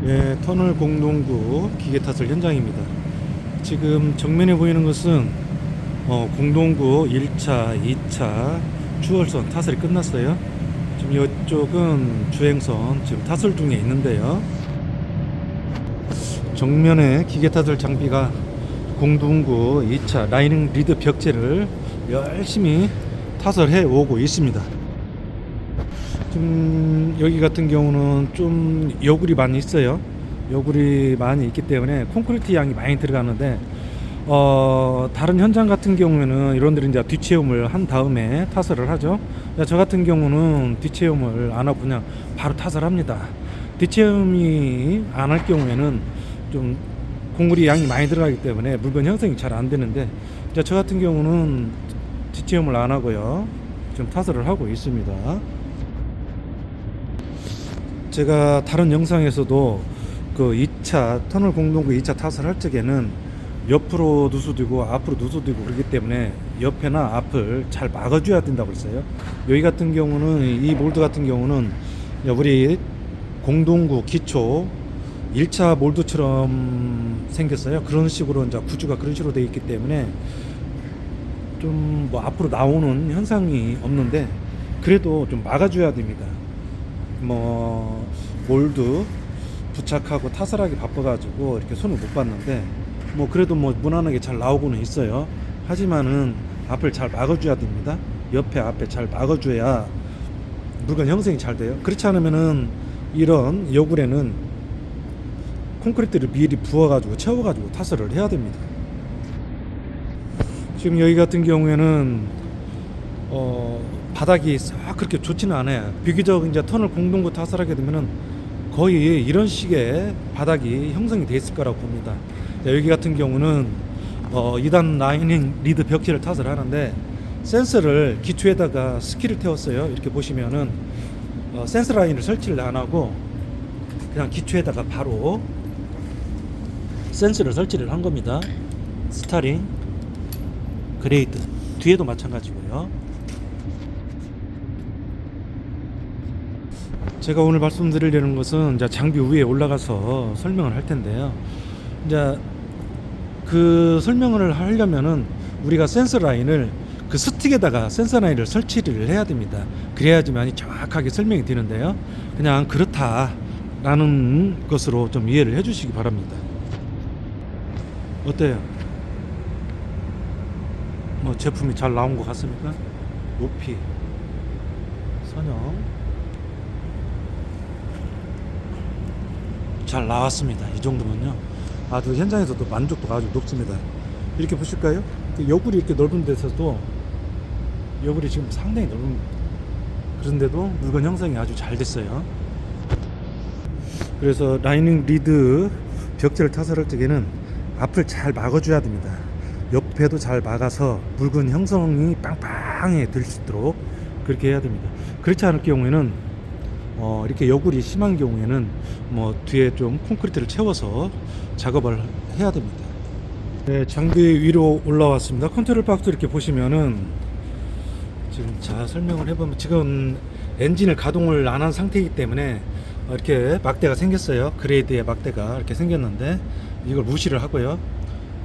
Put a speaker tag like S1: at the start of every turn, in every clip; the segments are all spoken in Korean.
S1: 예, 터널 공동구 기계 타설 현장입니다. 지금 정면에 보이는 것은 공동구 1차, 2차 추월선 타설이 끝났어요. 지금 이쪽은 주행선 지금 타설 중에 있는데요. 정면에 기계 타설 장비가 공동구 2차 라이닝 리드 벽제를 열심히 타설해 오고 있습니다. 지금 여기 같은 경우는 좀 여굴이 많이 있어요. 여굴이 많이 있기 때문에 콘크리트 양이 많이 들어가는데 다른 현장 같은 경우에는 이런들이 이제 뒷체험을 한 다음에 타설을 하죠. 저 같은 경우는 뒷체험을 안 하고 그냥 바로 타설합니다. 뒷체험이 안 할 경우에는 좀 공구리 양이 많이 들어가기 때문에 물건 형성이 잘 안 되는데 저 같은 경우는 뒷체험을 안 하고요. 지금 타설을 하고 있습니다. 제가 다른 영상에서도 그 2차 터널 공동구 2차 타설할 적에는 옆으로 누수되고 앞으로 누수되고 그렇기 때문에 옆에나 앞을 잘 막아줘야 된다고 그랬어요. 여기 같은 경우는 이 몰드 같은 경우는 우리 공동구 기초 1차 몰드처럼 생겼어요. 그런 식으로 이제 구조가 그런 식으로 되어 있기 때문에 좀 뭐 앞으로 나오는 현상이 없는데 그래도 좀 막아줘야 됩니다. 뭐 몰드 부착하고 타설하기 바빠가지고 이렇게 손을 못 봤는데 뭐 그래도 뭐 무난하게 잘 나오고는 있어요. 하지만은 앞을 잘 막아줘야 됩니다. 옆에 앞에 잘 막아줘야 물건 형성이 잘 돼요. 그렇지 않으면은 이런 여굴에는 콘크리트를 미리 부어가지고 채워가지고 타설을 해야 됩니다. 지금 여기 같은 경우에는 바닥이 싹 그렇게 좋지는 않아요. 비교적 이제 터널 공동구 타설하게 되면은 거의 이런 식의 바닥이 형성이 돼 있을 거라고 봅니다. 여기 같은 경우는 2단 라이닝 리드 벽지를 타설하는데 센서를 기초에다가 스키를 태웠어요. 이렇게 보시면은 센서 라인을 설치를 안 하고 그냥 기초에다가 바로 센서를 설치를 한 겁니다. 스타링, 그레이드 뒤에도 마찬가지고요. 제가 오늘 말씀드리려는 것은 이제 장비 위에 올라가서 설명을 할 텐데요. 이제 그 설명을 하려면은 우리가 센서 라인을 그 스틱에다가 센서 라인을 설치를 해야 됩니다. 그래야지만이 정확하게 설명이 되는데요. 그냥 그렇다라는 것으로 좀 이해를 해주시기 바랍니다. 어때요? 뭐 제품이 잘 나온 것 같습니까? 높이, 선형 잘 나왔습니다. 이 정도면요 아주 현장에서도 만족도가 아주 높습니다. 이렇게 보실까요? 여굴이 이렇게 넓은 데서도 여굴이 지금 상당히 넓은 그런데도 물건 형성이 아주 잘 됐어요. 그래서 라이닝 리드 벽지를 타설할 적에는 앞을 잘 막아줘야 됩니다. 옆에도 잘 막아서 물건 형성이 빵빵해 될 수 있도록 그렇게 해야 됩니다. 그렇지 않을 경우에는 이렇게 여굴이 심한 경우에는 뭐 뒤에 좀 콘크리트를 채워서 작업을 해야 됩니다. 네, 장비 위로 올라왔습니다. 컨트롤 박스 이렇게 보시면은 지금 자 설명을 해보면 지금 엔진을 가동을 안 한 상태이기 때문에 이렇게 막대가 생겼어요. 그레이드의 막대가 이렇게 생겼는데 이걸 무시를 하고요.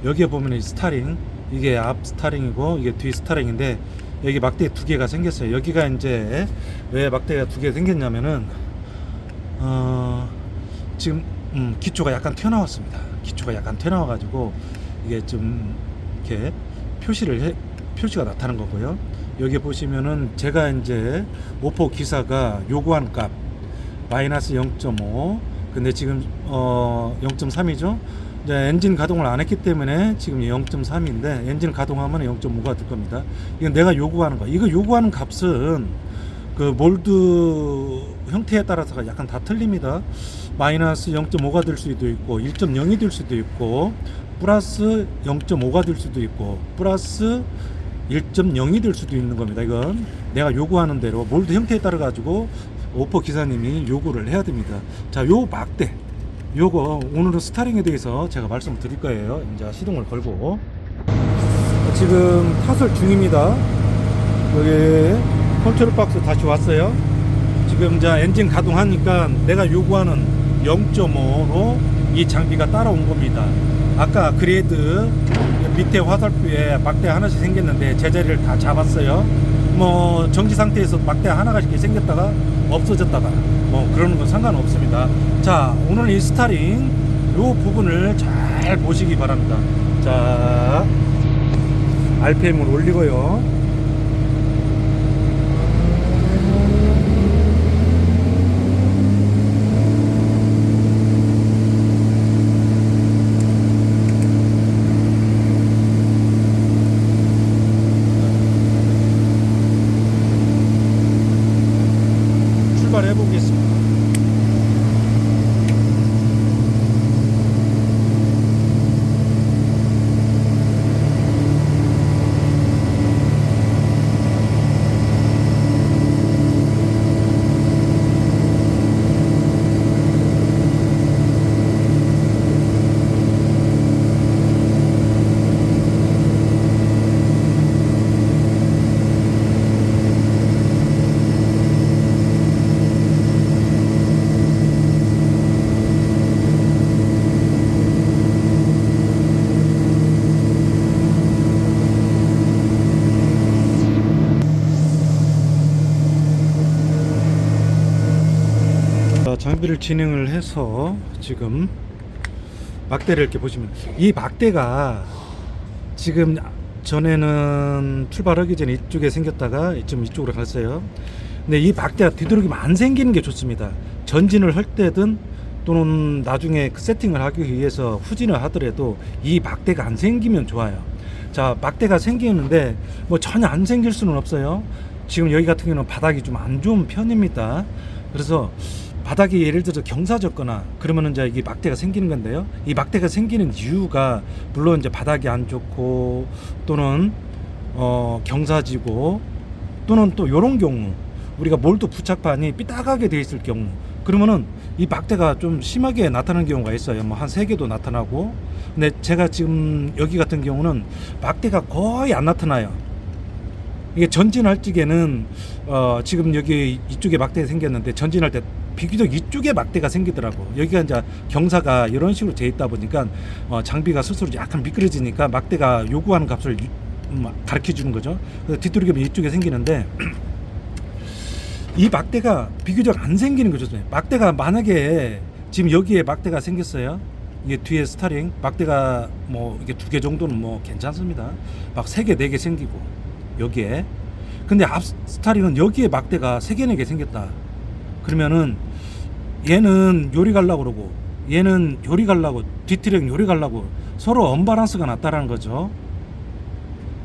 S1: 여기에 보면 이 스타링, 이게 앞 스타링이고 이게 뒤 스타링인데 여기 막대 두 개가 생겼어요. 여기가 이제 왜 막대가 두 개가 생겼냐면은 지금 기초가 약간 튀어나왔습니다. 기초가 약간 튀어나와가지고 이게 좀 이렇게 표시가 나타난 거고요. 여기 보시면은 제가 이제 오포 기사가 요구한 값 마이너스 0.5 근데 지금 0.3이죠. 이제 엔진 가동을 안 했기 때문에 지금 0.3인데 엔진 가동하면 0.5가 될 겁니다. 이건 내가 요구하는 거. 이거 요구하는 값은 그 몰드 형태에 따라서 약간 다 틀립니다. 마이너스 0.5가 될 수도 있고 1.0이 될 수도 있고 플러스 0.5가 될 수도 있고 플러스 1.0이 될 수도 있는 겁니다. 이건 내가 요구하는 대로 몰드 형태에 따라 가지고 오퍼 기사님이 요구를 해야 됩니다. 자, 요 막대 요거 오늘은 스타링에 대해서 제가 말씀을 드릴 거예요. 이제 시동을 걸고 지금 타설 중입니다. 여기 컨트롤 박스 다시 왔어요. 지금 이제 엔진 가동하니까 내가 요구하는 0.5로 이 장비가 따라온 겁니다. 아까 그레이드 밑에 화살표에 막대 하나씩 생겼는데 제자리를 다 잡았어요. 뭐 정지 상태에서 막대 하나가 이렇게 생겼다가 없어졌다가 뭐 그러는 건 상관없습니다. 자, 오늘 이 스타링 요 부분을 잘 보시기 바랍니다. 자, RPM을 올리고요. 출발해 보겠습니다. 장비를 진행을 해서 지금 막대를 이렇게 보시면 이 막대가 지금 전에는 출발하기 전에 이쪽에 생겼다가 좀 이쪽으로 갔어요. 근데 이 막대가 되도록이면 안 생기는 게 좋습니다. 전진을 할 때든 또는 나중에 세팅을 하기 위해서 후진을 하더라도 이 막대가 안 생기면 좋아요. 자, 막대가 생기는데 뭐 전혀 안 생길 수는 없어요. 지금 여기 같은 경우는 바닥이 좀 안 좋은 편입니다. 그래서 바닥이 예를 들어서 경사졌거나 그러면은 이제 이게 막대가 생기는 건데요. 이 막대가 생기는 이유가 물론 이제 바닥이 안 좋고 또는 경사지고 또는 또 요런 경우 우리가 몰드 부착판이 삐딱하게 돼 있을 경우 그러면은 이 막대가 좀 심하게 나타나는 경우가 있어요. 뭐 한 3개도 나타나고. 근데 제가 지금 여기 같은 경우는 막대가 거의 안 나타나요. 이게 전진할 적에는 지금 여기 이쪽에 막대가 생겼는데 전진할 때 비교적 이쪽에 막대가 생기더라고. 여기가 이제 경사가 이런 식으로 돼 있다 보니까 장비가 스스로 약간 미끄러지니까 막대가 요구하는 값을 가르쳐 주는 거죠. 그래서 뒤돌이면 이쪽에 생기는데 이 막대가 비교적 안 생기는 거죠. 막대가 만약에 지금 여기에 막대가 생겼어요. 이게 뒤에 스타링 막대가 뭐 이게 2개 정도는 뭐 괜찮습니다. 막 3개 4개 생기고 여기에. 근데 앞 스타링은 여기에 막대가 3개 4개 생겼다. 그러면은 얘는 요리 가려고 그러고 얘는 요리 가려고 뒤트랙 요리 가려고 서로 언밸런스가 났다라는 거죠.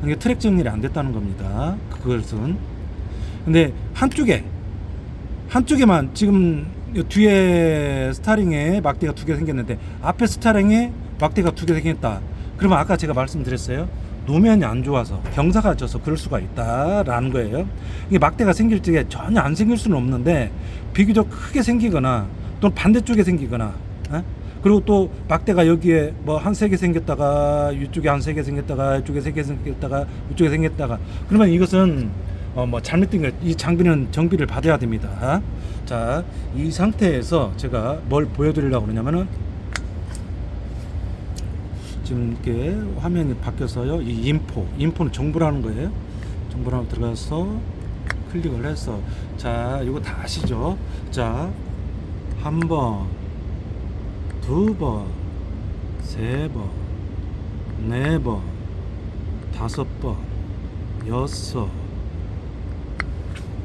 S1: 이게 트랙 정렬이 안 됐다는 겁니다. 그것은. 근데 한쪽에만 지금 뒤에 스타링에 막대가 2개 생겼는데 앞에 스타링에 막대가 2개 생겼다. 그러면 아까 제가 말씀드렸어요. 노면이 안 좋아서 경사가 져서 그럴 수가 있다라는 거예요. 이게 막대가 생길 적에 전혀 안 생길 수는 없는데 비교적 크게 생기거나 또는 반대쪽에 생기거나 그리고 또 막대가 여기에 뭐 한 3개 생겼다가 이쪽에 한 3개 생겼다가 이쪽에 3개 생겼다가 이쪽에 생겼다가 그러면 이것은 뭐 잘못된 거 이 장비는 정비를 받아야 됩니다. 자, 이 상태에서 제가 뭘 보여드리려고 그러냐면은 지금 이렇게 화면이 바뀌어서요. 이 인포는 정보라는 거예요. 정보라고 들어가서 클릭을 해서 자, 이거 다 아시죠? 자, 1번, 2번, 3번, 4번, 5번, 6,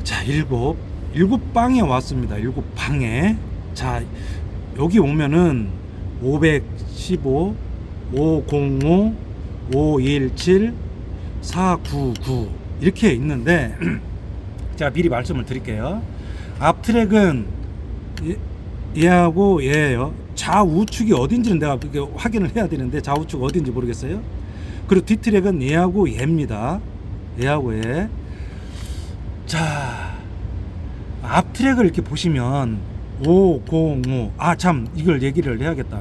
S1: 자, 7방에 왔습니다. 7방에. 자, 여기 오면은 515, 505, 517, 499 이렇게 있는데 제가 미리 말씀을 드릴게요. 앞 트랙은 얘하고 얘예요. 좌우측이 어딘지는 내가 확인을 해야 되는데 좌우측 어딘지 모르겠어요. 그리고 뒤 트랙은 얘하고 얘입니다. 얘하고 얘. 자, 앞 트랙을 이렇게 보시면 505. 아, 참, 이걸 얘기를 해야겠다.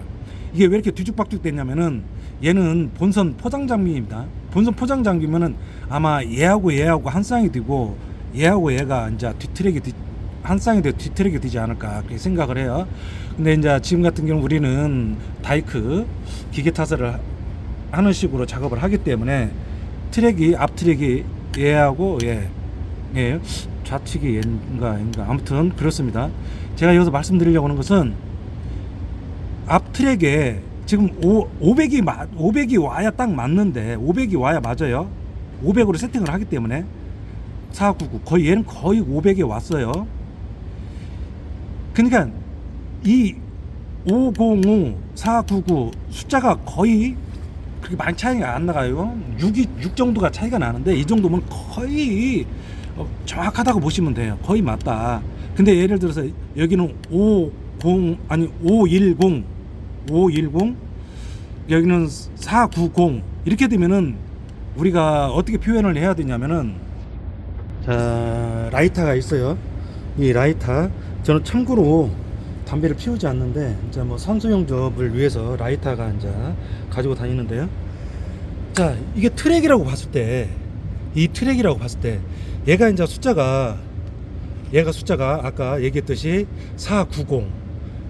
S1: 이게 왜 이렇게 뒤죽박죽 됐냐면은 얘는 본선 포장 장비입니다. 본선 포장 장비면은 아마 얘하고 한 쌍이 되고 얘하고 얘가 이제 뒤 트랙이 한 쌍이 더 뒤트랙이 되지 않을까 그렇게 생각을 해요. 근데 이제 지금 같은 경우 우리는 다이크 기계 타설을 하는 식으로 작업을 하기 때문에 트랙이 앞 트랙이 얘하고 예 좌측이 얘인가 아무튼 그렇습니다. 제가 여기서 말씀드리려고 하는 것은 앞 트랙에 지금 500이 와야 딱 맞는데 500이 와야 맞아요. 500으로 세팅을 하기 때문에 499 거의 얘는 거의 500에 왔어요. 그러니까 이 505, 499 숫자가 거의 그렇게 많이 차이가 안 나가요. 6 정도가 차이가 나는데 이 정도면 거의 정확하다고 보시면 돼요. 거의 맞다. 근데 예를 들어서 여기는 510 여기는 490 이렇게 되면은 우리가 어떻게 표현을 해야 되냐면은 자 라이터가 있어요. 이 라이터 저는 참고로 담배를 피우지 않는데 이제 뭐 산소 용접을 위해서 라이터가 이제 가지고 다니는데요. 자 이게 트랙이라고 봤을 때 이 트랙이라고 봤을 때 얘가 이제 숫자가 아까 얘기했듯이 490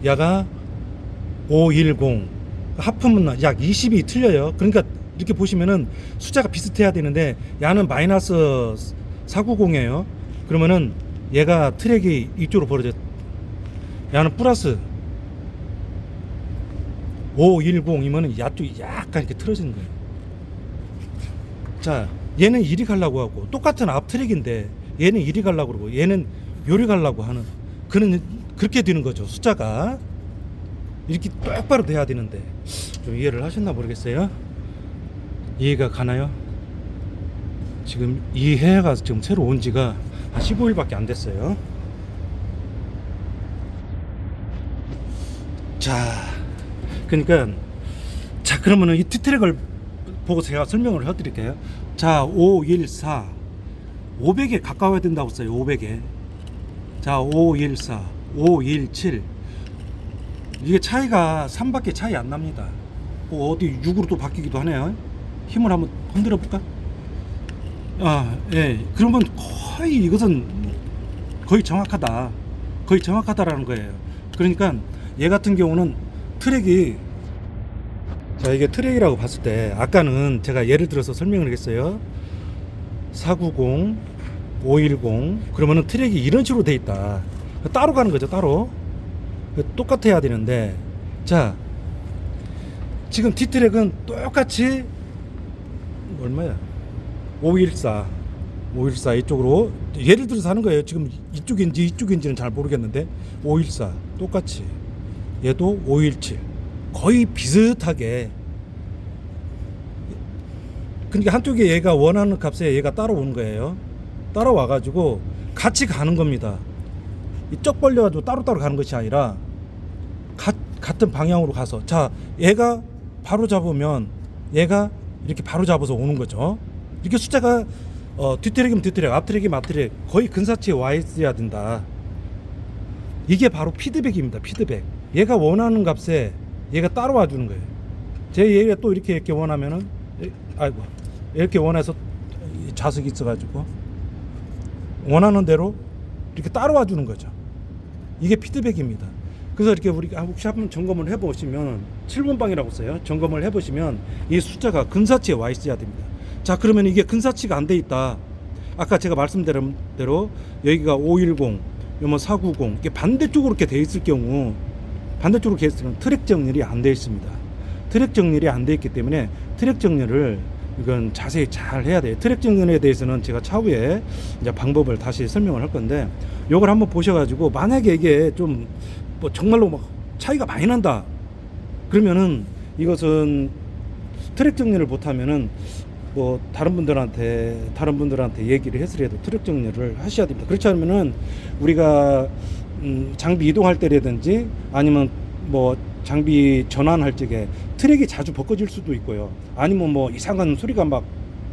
S1: 얘가 510 합하면 약 20이 틀려요. 그러니까 이렇게 보시면은 숫자가 비슷해야 되는데 얘는 마이너스 490이에요. 그러면은 얘가 트랙이 이쪽으로 벌어져 얘는 플러스 510이면은 야쪽이 약간 이렇게 틀어지는 거예요. 자 얘는 이리 가려고 하고 똑같은 앞 트랙인데 얘는 이리 가려고 그러고 얘는 요리 가려고 하는 그렇게 되는 거죠. 숫자가 이렇게 똑바로 돼야 되는데 좀 이해를 하셨나 모르겠어요. 이해가 가나요? 지금 이 해가 지금 새로 온 지가 한 15일밖에 안 됐어요. 자 그러니까 자 그러면은 이 T트랙을 보고 제가 설명을 해드릴게요. 자 514 500에 가까워야 된다고 써요. 500에 자 514 517 이게 차이가 3밖에 차이 안 납니다. 어디 6으로 또 바뀌기도 하네요. 힘을 한번 흔들어 볼까? 예. 그러면 거의 이것은 거의 정확하다라는 거예요. 그러니까 얘 같은 경우는 트랙이 자 이게 트랙이라고 봤을 때 아까는 제가 예를 들어서 설명을 했어요. 490, 510 그러면은 트랙이 이런 식으로 돼 있다. 따로 가는 거죠. 따로 똑같아야 되는데 자 지금 D트랙은 똑같이 얼마야? 514 이쪽으로 예를 들어서 하는 거예요. 지금 이쪽인지는 잘 모르겠는데 514 똑같이 얘도 517 거의 비슷하게 그러니까 한쪽에 얘가 원하는 값에 얘가 따라오는 거예요. 따라와 가지고 같이 가는 겁니다. 쩍 벌려 가지고 따로따로 가는 것이 아니라 같은 방향으로 가서 자 얘가 바로 잡으면 얘가 이렇게 바로 잡아서 오는 거죠. 이렇게 숫자가 뒷트랙이면 뒷트랙 앞트랙이면 앞트랙 거의 근사치에 와 있어야 된다. 이게 바로 피드백입니다. 피드백. 얘가 원하는 값에 얘가 따라와 주는 거예요. 제 얘가 또 이렇게 원하면은 아이고 이렇게 원해서 자석이 있어가지고 원하는 대로 이렇게 따라와 주는 거죠. 이게 피드백입니다. 그래서 이렇게 우리가 혹시 한번 점검을 해보시면 7번 방이라고 써요. 점검을 해보시면 이 숫자가 근사치에 와 있어야 됩니다. 자 그러면 이게 근사치가 안 돼 있다. 아까 제가 말씀드린 대로 여기가 510, 요뭐 490 이게 반대쪽으로 이렇게 돼 있을 경우 반대쪽으로 돼 있으면 트랙 정렬이 안 돼 있습니다. 트랙 정렬이 안 돼 있기 때문에 트랙 정렬을 이건 자세히 잘 해야 돼요. 트랙 정렬에 대해서는 제가 차후에 이제 방법을 다시 설명을 할 건데 요걸 한번 보셔가지고 만약에 이게 좀 뭐 정말로 막 차이가 많이 난다 그러면은 이것은 트랙 정렬을 못하면은 뭐 다른 분들한테 얘기를 해서라도 트랙 정렬을 하셔야 됩니다. 그렇지 않으면은 우리가 장비 이동할 때라든지 아니면 뭐 장비 전환할 적에 트랙이 자주 벗겨질 수도 있고요. 아니면 뭐 이상한 소리가 막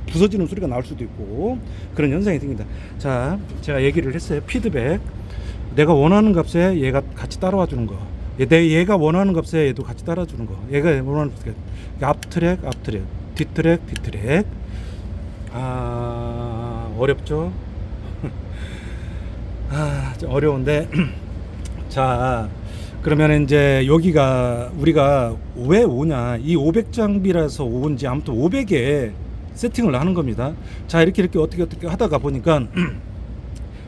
S1: 부서지는 소리가 나올 수도 있고 그런 현상이 생긴다. 자, 제가 얘기를 했어요. 피드백. 내가 원하는 값에 얘가 같이 따라와 주는 거. 얘가 원하는 값에 얘도 같이 따라와 주는 거. 얘가 원하는 값에 앞 트랙, 뒤트랙. 어렵죠? 좀 어려운데 자, 그러면 이제 여기가 우리가 왜 오냐, 이 500장비라서 온지 아무튼 500에 세팅을 하는 겁니다. 자, 이렇게 어떻게 하다가 보니까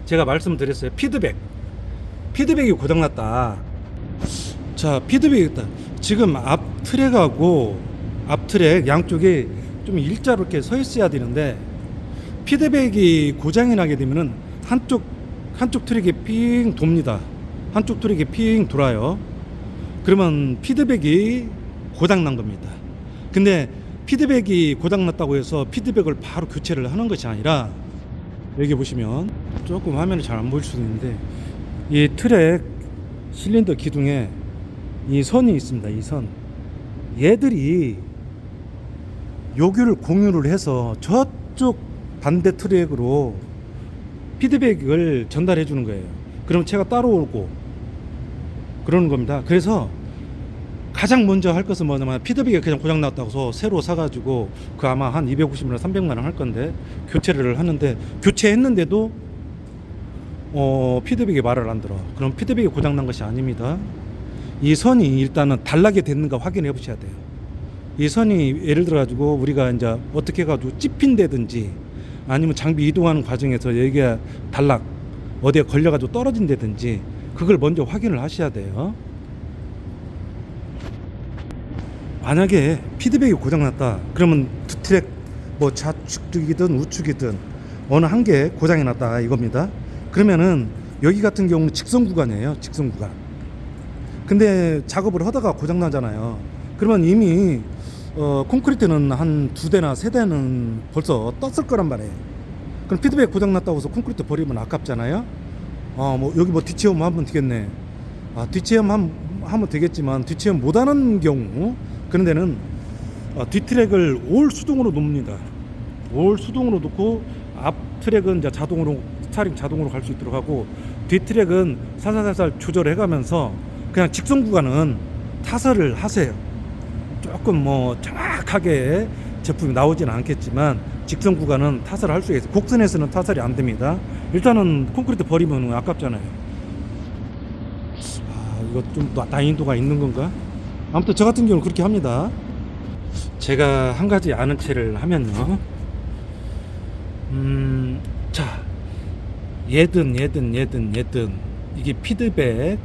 S1: 제가 말씀드렸어요. 피드백이 고장났다. 자, 피드백이 있다. 지금 앞 트랙 양쪽에 좀 일자로 이렇게 서 있어야 되는데, 피드백이 고장이 나게 되면은 한쪽 트랙이 삥 돕니다. 한쪽 트랙이 삥 돌아요. 그러면 피드백이 고장 난 겁니다. 근데 피드백이 고장 났다고 해서 피드백을 바로 교체를 하는 것이 아니라, 여기 보시면 조금 화면이 잘 안 보일 수도 있는데, 이 트랙 실린더 기둥에 이 선이 있습니다. 이 선, 얘들이 요기를 공유를 해서 저쪽 반대 트랙으로 피드백을 전달해 주는 거예요. 그럼 채가 따로 오고 그러는 겁니다. 그래서 가장 먼저 할 것은 뭐냐면, 피드백이 그냥 고장 났다고 해서 새로 사가지고 그 아마 한 250만 원, 300만 원 할 건데 교체를 하는데, 교체했는데도 피드백이 말을 안 들어. 그럼 피드백이 고장 난 것이 아닙니다. 이 선이 일단은 단락이 됐는가 확인해 보셔야 돼요. 이 선이 예를 들어 가지고 우리가 이제 어떻게 해가지고 찝힌다든지, 아니면 장비 이동하는 과정에서 여기가 단락 어디에 걸려가지고 떨어진다든지, 그걸 먼저 확인을 하셔야 돼요. 만약에 피드백이 고장났다 그러면 두 트랙 뭐 좌측이든 우측이든 어느 한 개 고장이 났다 이겁니다. 그러면은 여기 같은 경우는 직선 구간이에요. 직선 구간. 근데 작업을 하다가 고장 나잖아요. 그러면 이미 콘크리트는 한 2대나 3대는 벌써 떴을 거란 말이에요. 그럼 피드백 고장 났다고 해서 콘크리트 버리면 아깝잖아요. 뭐 여기 뭐 뒷체험 하면 되겠네. 뒷체험 하면 되겠지만, 뒷체험 못하는 경우 그런 데는 뒷트랙을 올 수동으로 놓습니다. 올 수동으로 놓고 앞 트랙은 이제 스타링 자동으로 갈 수 있도록 하고, 뒷트랙은 살살살살 조절해 가면서 그냥 직선 구간은 타설을 하세요. 조금 뭐 정확하게 제품이 나오지는 않겠지만 직선 구간은 타설을 할 수 있어요. 곡선에서는 타설이 안 됩니다. 일단은 콘크리트 버리면 아깝잖아요. 이거 좀 난이도가 있는 건가? 아무튼 저 같은 경우는 그렇게 합니다. 제가 한 가지 아는 체를 하면요, 자, 얘든 이게 피드백을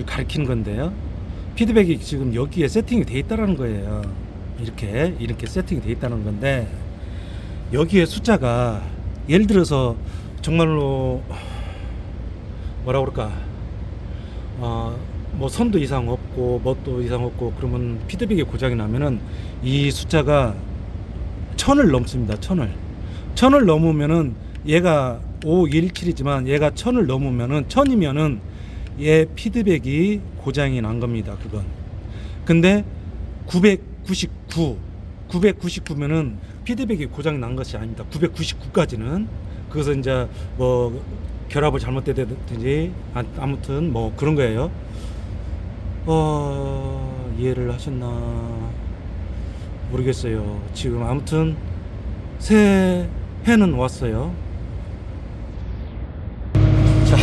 S1: 가리키는 건데요. 피드백이 지금 여기에 세팅이 돼 있다는 거예요. 이렇게 세팅이 돼 있다는 건데, 여기에 숫자가 예를 들어서 정말로 뭐라 그럴까, 뭐 선도 이상 없고 뭣도 이상 없고, 그러면 피드백이 고장이 나면은 이 숫자가 1000을 넘습니다. 1000을 넘으면은 얘가 5117이지만 얘가 1000을 넘으면은 1000이면은 얘 피드백이 고장이 난 겁니다. 그건. 근데 999면은 피드백이 고장이 난 것이 아닙니다. 999까지는 그것은 이제 뭐 결합을 잘못됐든지 아무튼 뭐 그런 거예요. 이해를 하셨나 모르겠어요. 지금 아무튼 새 해는 왔어요. 자,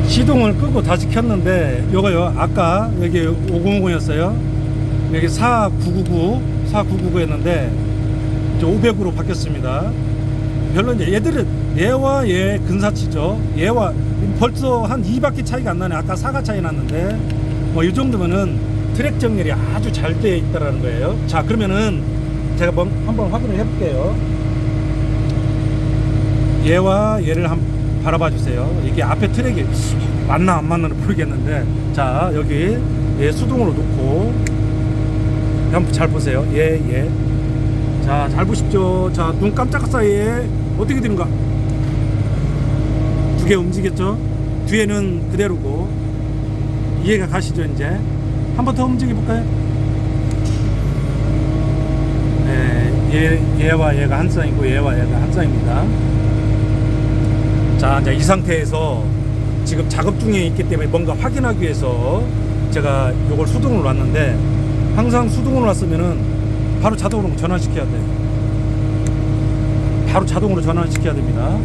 S1: 시동을 끄고 다시 켰는데 요거요, 아까 여기 5050이었어요. 여기 4999였는데 이제 500으로 바뀌었습니다. 별로 이제 얘와 얘 근사치죠. 얘와 벌써 한 2바퀴 차이가 안 나네. 아까 4가 차이 났는데 뭐 이 정도면은 트랙 정렬이 아주 잘 되어 있다라는 거예요. 자, 그러면은 제가 한번 확인을 해볼게요. 얘와 얘를 한번 바라봐 주세요. 이게 앞에 트랙이 맞나 안 맞나 모르겠는데, 자, 여기 얘 수동으로 놓고 한번 잘 보세요. 얘. 자, 잘 보십시오. 자, 눈 깜짝 사이에 어떻게 되는가? 두 개 움직였죠? 뒤에는 그대로고. 이해가 가시죠? 이제 한 번 더 움직여 볼까요? 네, 얘와 얘가 한 쌍이고 얘와 얘가 한 쌍입니다. 자, 이제 이 상태에서 지금 작업 중에 있기 때문에 뭔가 확인하기 위해서 제가 이걸 수동으로 놨는데, 항상 수동으로 놨으면은 바로 자동으로 전환시켜야 돼요. 바로 자동으로 전환시켜야 됩니다.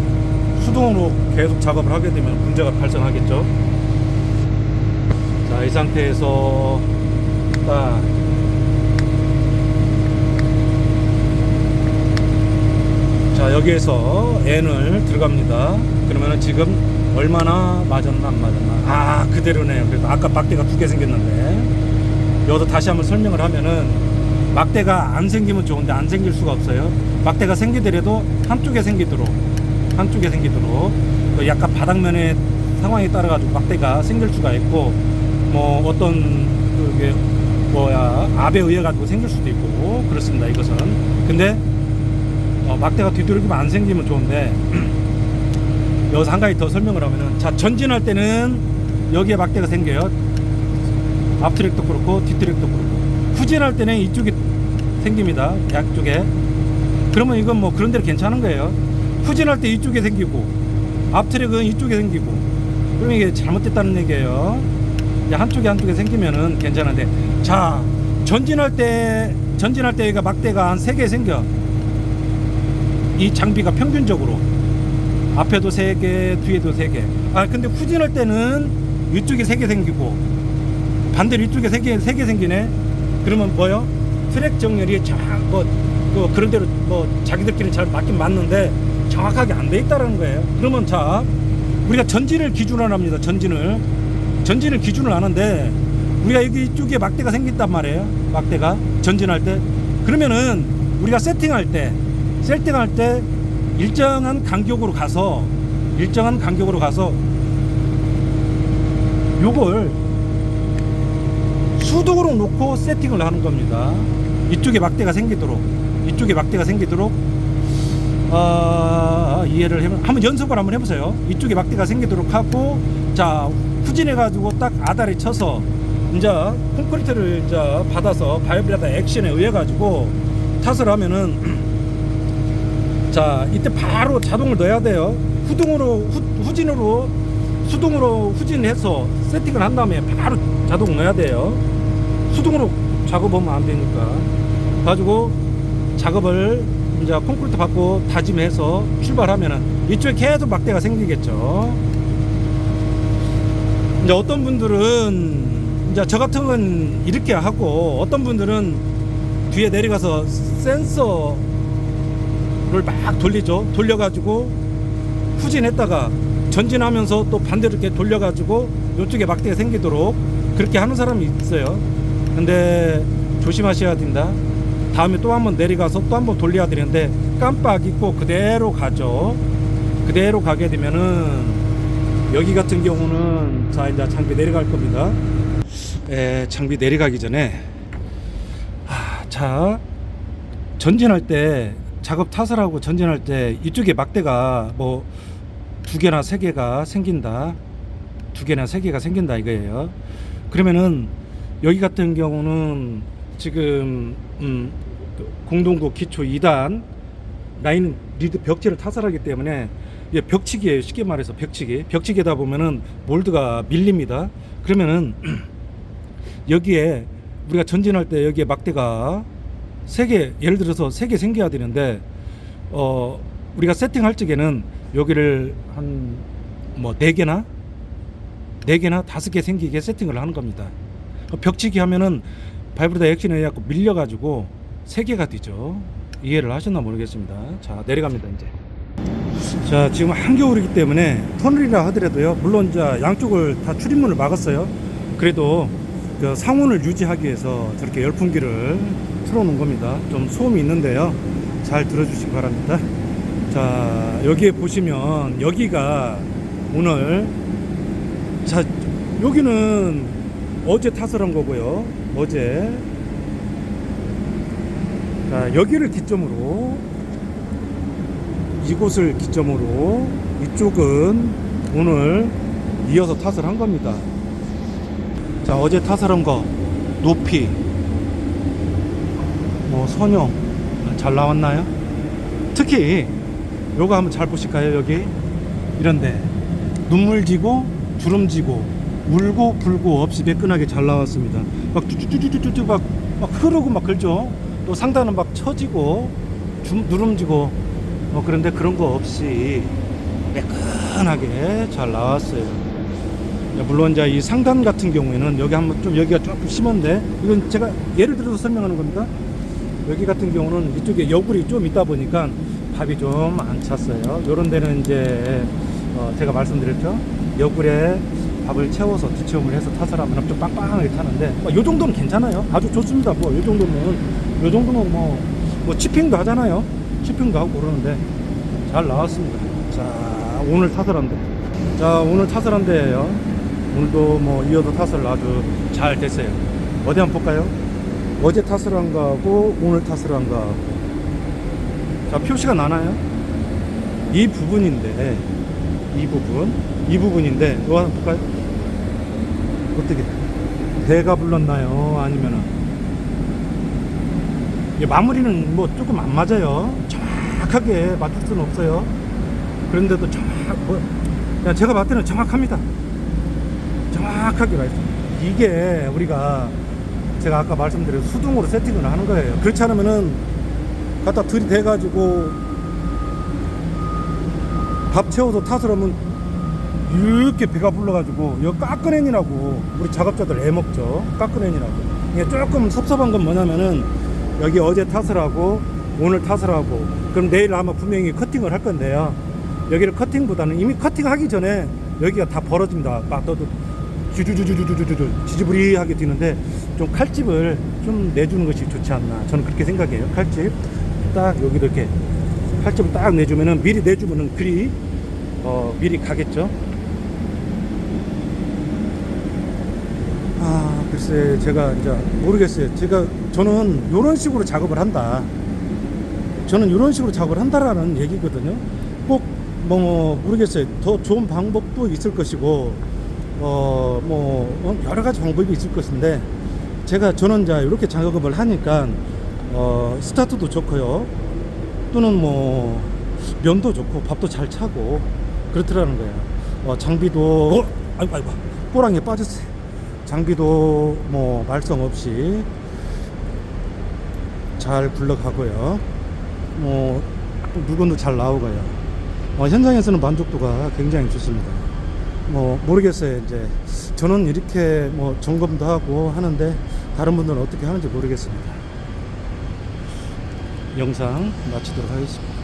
S1: 수동으로 계속 작업을 하게 되면 문제가 발생하겠죠. 자, 이 상태에서 딱 자, 여기에서 N을 들어갑니다. 그러면은 지금 얼마나 맞았나 안 맞았나. 아, 그대로네요. 그래도 아까 막대가 2개 생겼는데 여기서 다시 한번 설명을 하면은 막대가 안 생기면 좋은데 안 생길 수가 없어요. 막대가 생기더라도 한쪽에 생기도록 또 약간 바닥면의 상황에 따라 가지고 막대가 생길 수가 있고, 뭐 어떤 그게 압에 의해 가지고 생길 수도 있고 그렇습니다. 이것은 근데 막대가 뒤돌기만 안 생기면 좋은데 여기서 한 가지 더 설명을 하면은, 자, 전진할 때는 여기에 막대가 생겨요. 앞 트랙도 그렇고 뒷 트랙도 그렇고. 후진할 때는 이쪽이 생깁니다. 양쪽에. 그러면 이건 뭐 그런 대로 괜찮은 거예요. 후진할 때 이쪽에 생기고 앞 트랙은 이쪽에 생기고, 그러면 이게 잘못됐다는 얘기예요. 한쪽에 생기면은 괜찮은데, 자, 전진할 때 여기가 막대가 한 3개 생겨. 이 장비가 평균적으로 앞에도 3개, 뒤에도 3개. 아, 근데 후진할 때는 이쪽에 3개 생기고 반대로 이쪽에 3개 생기네. 그러면 뭐요? 트랙 정렬이 그런 대로 자기들끼리 잘 맞긴 맞는데 정확하게 안 돼 있다라는 거예요. 그러면 자, 우리가 전진을 기준으로 합니다. 전진을 기준을 하는데 우리가 여기 이쪽에 막대가 생긴단 말이에요. 막대가 전진할 때. 그러면은 우리가 세팅할 때 일정한 간격으로 가서 요걸 수동으로 놓고 세팅을 하는 겁니다. 이쪽에 막대가 생기도록 이해를 한번 연습을 한번 해보세요. 이쪽에 막대가 생기도록 하고, 자, 후진해 가지고 딱 아다리 쳐서 이제 콘크리트를 이제 받아서 바이브레이터 액션에 의해 가지고 탓을 하면은, 자, 이때 바로 자동을 넣어야 돼요. 수동으로 후진해서 세팅을 한 다음에 바로 자동 넣어야 돼요. 수동으로 작업하면 안 되니까. 가지고 작업을 이제 콘크리트 받고 다짐해서 출발하면은 이쪽에 계속 막대가 생기겠죠. 이제 어떤 분들은 이제 저 같은 건 이렇게 하고, 어떤 분들은 뒤에 내려가서 센서를 막 돌려가지고 후진했다가 전진하면서 또 반대로 이렇게 돌려가지고 이쪽에 막대가 생기도록 그렇게 하는 사람이 있어요. 근데 조심하셔야 된다. 다음에 또 한번 내려가서 또 한번 돌려야 되는데 깜빡 잊고 그대로 가죠. 그대로 가게 되면은 여기 같은 경우는, 자, 이제 장비 내려갈 겁니다. 장비 내려가기 전에 자, 전진할 때 작업 탓을 하고 전진할 때 이쪽에 막대가 뭐 2개나 3개가 생긴다. 2개나 3개가 생긴다 이거예요. 그러면은 여기 같은 경우는 지금 공동구 기초 2단 라인 리드 벽지를 타설하기 때문에 이게 벽치기예요. 쉽게 말해서 벽치기다 보면은 몰드가 밀립니다. 그러면은 여기에 우리가 전진할 때 여기에 막대가 3개, 예를 들어서 3개 생겨야 되는데 우리가 세팅할 적에는 여기를 한 뭐 4개나 5개 생기게 세팅을 하는 겁니다. 벽치기 하면은 바이브레이터 액션에 의해 갖고 밀려가지고 3개가 되죠. 이해를 하셨나 모르겠습니다. 자, 내려갑니다. 이제. 자, 지금 한겨울이기 때문에 터널이라 하더라도요, 물론 이제 양쪽을 다 출입문을 막았어요. 그래도 그 상온을 유지하기 위해서 저렇게 열풍기를 틀어놓은 겁니다. 좀 소음이 있는데요, 잘 들어주시기 바랍니다. 자, 여기에 보시면 여기가 오늘, 자, 여기는 어제 탓을 한 거고요. 어제. 자, 여기를 기점으로, 이곳을 기점으로 이쪽은 오늘 이어서 탓을 한 겁니다. 자, 어제 탓을 한 거 높이 뭐 선형 잘 나왔나요? 특히 요거 한번 잘 보실까요? 여기 이런데 눈물 지고 주름 지고 울고 불고 없이 매끈하게 잘 나왔습니다. 막 쭈쭈쭈쭈쭈 막 흐르고 막 그러죠. 또 상단은 막 처지고 누름지고 그런데 그런 거 없이 매끈하게 잘 나왔어요. 물론 이제 이 상단 같은 경우에는 여기 한번 좀 여기가 조금 심한데 이건 제가 예를 들어서 설명하는 겁니다. 여기 같은 경우는 이쪽에 여굴이 좀 있다 보니까 밥이 좀 안 찼어요. 요런 데는 이제 제가 말씀드렸죠. 여굴에 밥을 채워서 뒤체험을 해서 타설하면 좀 빵빵하게 타는데 요 정도는 괜찮아요. 아주 좋습니다. 뭐 요 정도면 뭐 치핑도 하잖아요. 치핑도 하고 그러는데 잘 나왔습니다. 자, 오늘 타설한데. 자, 오늘 타설한데예요. 오늘도 뭐 이어도 타설 아주 잘 됐어요. 어디 한번 볼까요? 어제 타설한 거하고 오늘 타설한 거하고. 자, 표시가 나나요? 이 부분인데 이 부분인데 이거 한번 볼까요? 어떻게 배가 불렀나요? 아니면은 마무리는 뭐 조금 안 맞아요. 정확하게 맞출 수는 없어요. 그런데도 그냥 제가 봤을 때는 정확합니다. 정확하게 맞습니다. 이게 우리가 제가 아까 말씀드린 수동으로 세팅을 하는 거예요. 그렇지 않으면은 갖다 들이대 가지고 밥 채워서 타설하면 이렇게 배가 불러가지고 이거 까끄낸이라고 우리 작업자들 애먹죠. 까끄낸이라고. 이게 조금 섭섭한 건 뭐냐면은 여기 어제 타설하고 오늘 타설하고 그럼 내일 아마 분명히 커팅을 할 건데요. 여기를 커팅보다는 이미 커팅하기 전에 여기가 다 벌어집니다. 막 떠도 주주주주주주주 지지부리하게 뛰는데 좀 칼집을 좀 내주는 것이 좋지 않나 저는 그렇게 생각해요. 칼집 딱 여기도 이렇게 칼집을 딱 내주면은 미리 내주면은 글이 미리 가겠죠. 아 글쎄 제가 이제 모르겠어요. 저는 이런 식으로 작업을 한다. 저는 이런 식으로 작업을 한다라는 얘기거든요. 꼭 뭐 모르겠어요. 더 좋은 방법도 있을 것이고 여러 가지 방법이 있을 것인데 저는 이제 이렇게 작업을 하니까 스타트도 좋고요. 또는 뭐 면도 좋고 밥도 잘 차고 그렇더라는 거예요. 장비도 아이고 꼬랑에 빠졌어요. 장비도 뭐 말썽 없이 잘 굴러가고요. 뭐 물건도 잘 나오고요. 현장에서는 만족도가 굉장히 좋습니다. 뭐 모르겠어요. 이제 저는 이렇게 뭐 점검도 하고 하는데 다른 분들은 어떻게 하는지 모르겠습니다. 영상 마치도록 하겠습니다.